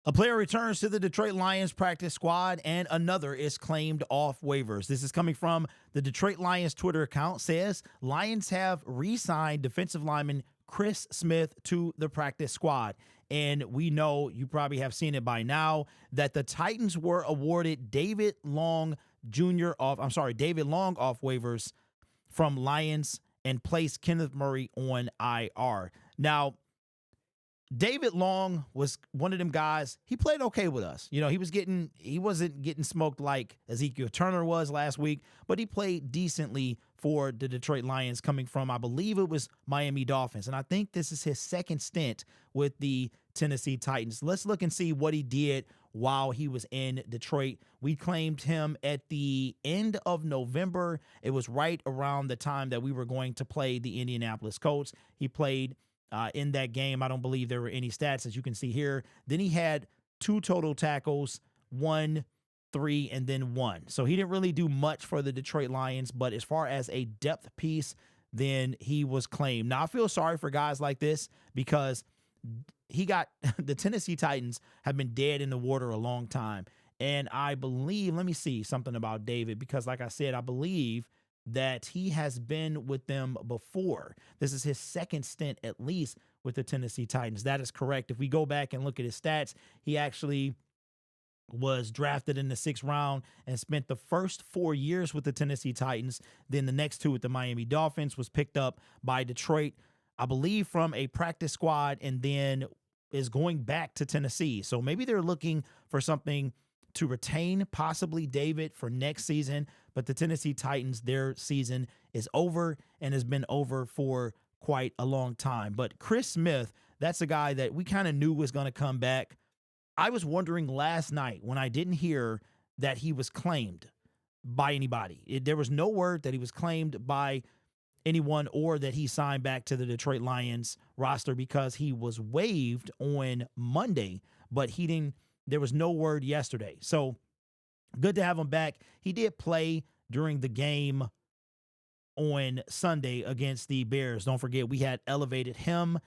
A player returns to the Detroit Lions practice squad, and another is claimed off waivers. This is coming from the Detroit Lions Twitter account. Says Lions have re-signed defensive lineman Chris Smith to the practice squad. And we know, you probably have seen it by now, that the Titans were awarded David Long off waivers from Lions and placed Kenneth Murray on IR. Now, David Long was one of them guys. He played okay with us. You know, he wasn't getting smoked like Ezekiel Turner was last week, but he played decently for the Detroit Lions coming from, I believe it was Miami Dolphins. And I think this is his second stint with the Tennessee Titans. Let's look and see what he did while he was in Detroit. We claimed him at the end of November. It was right around the time that we were going to play the Indianapolis Colts. He played in that game. I don't believe there were any stats, as you can see here. Then he had 2 total tackles, 1, 3, and then 1. So he didn't really do much for the Detroit Lions, but as far as a depth piece, then he was claimed. Now, I feel sorry for guys like this because the Tennessee Titans have been dead in the water a long time. And I believe, let me see something about David, because like I said, I believe that he has been with them before. This is his second stint, at least, with the Tennessee Titans. That is correct. If we go back and look at his stats, he actually was drafted in the 6th round and spent the first 4 years with the Tennessee Titans. Then the next 2 with the Miami Dolphins, was picked up by Detroit, I believe, from a practice squad, and then is going back to Tennessee. So maybe they're looking for something to retain possibly David for next season, but the Tennessee Titans, their season is over and has been over for quite a long time. But Chris Smith, that's a guy that we kind of knew was going to come back. I was wondering last night when I didn't hear that he was claimed by anybody. There was no word that he was claimed by anyone or that he signed back to the Detroit Lions roster, because he was waived on Monday, but there was no word yesterday. So good to have him back. He did play during the game on Sunday against the Bears. Don't forget, we had elevated him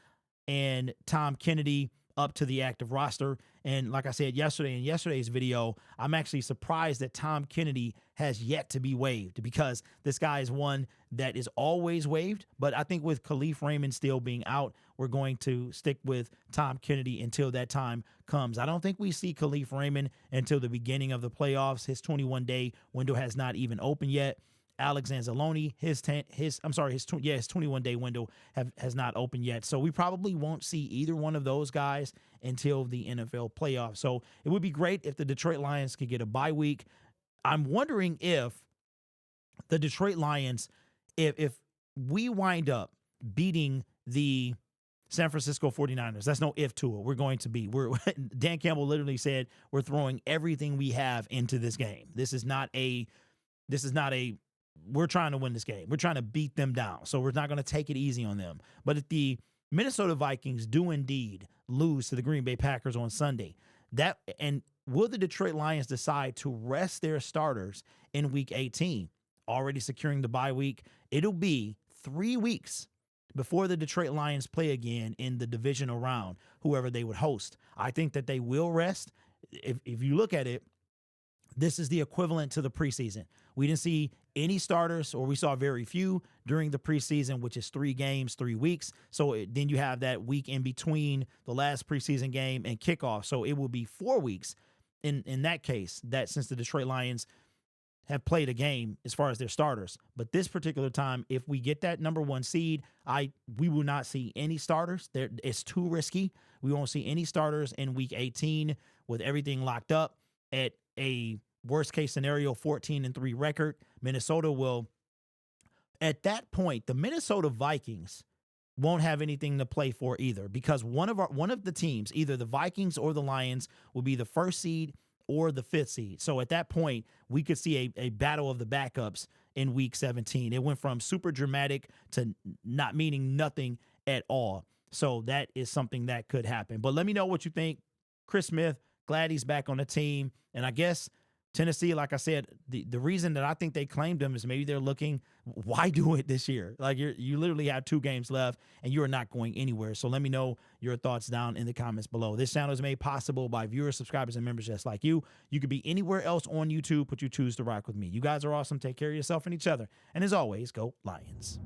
and Tom Kennedy up to the active roster. And like I said yesterday, in yesterday's video, I'm actually surprised that Tom Kennedy has yet to be waived, because this guy is one that is always waived. But I think with Khalif Raymond still being out, we're going to stick with Tom Kennedy until that time comes. I don't think we see Khalif Raymond until the beginning of the playoffs. His 21-day window has not even opened yet. Alex Anzalone, his 21-day window has not opened yet. So we probably won't see either one of those guys until the NFL playoffs. So it would be great if the Detroit Lions could get a bye week. I'm wondering if the Detroit Lions, if we wind up beating the San Francisco 49ers, that's no if to it. We're going to be. Dan Campbell literally said we're throwing everything we have into this game. This is not a we're trying to win this game. We're trying to beat them down. So we're not going to take it easy on them. But if the Minnesota Vikings do indeed lose to the Green Bay Packers on Sunday, will the Detroit Lions decide to rest their starters in Week 18, already securing the bye week? It'll be 3 weeks before the Detroit Lions play again in the divisional round, whoever they would host. I think that they will rest. If you look at it, this is the equivalent to the preseason. We didn't see any starters, or we saw very few during the preseason, which is 3 games, 3 weeks. So then you have that week in between the last preseason game and kickoff. So it will be 4 weeks in that case, that since the Detroit Lions have played a game as far as their starters. But this particular time, if we get that number 1 seed, we will not see any starters. It's too risky. We won't see any starters in Week 18 with everything locked up at a worst case scenario 14-3 record. Minnesota will, at that point, the Minnesota Vikings won't have anything to play for either, because one of the teams, either the Vikings or the Lions, will be the 1st seed or the 5th seed. So at that point, we could see a battle of the backups in Week 17. It went from super dramatic to not meaning nothing at all. So that is something that could happen. But let me know what you think. Chris Smith, glad he's back on the team. And I guess Tennessee, like I said, the reason that I think they claimed him is maybe they're looking, why do it this year? Like you literally have 2 games left and you are not going anywhere. So let me know your thoughts down in the comments below. This channel is made possible by viewers, subscribers, and members just like you. You could be anywhere else on YouTube, but you choose to rock with me. You guys are awesome. Take care of yourself and each other. And as always, go Lions.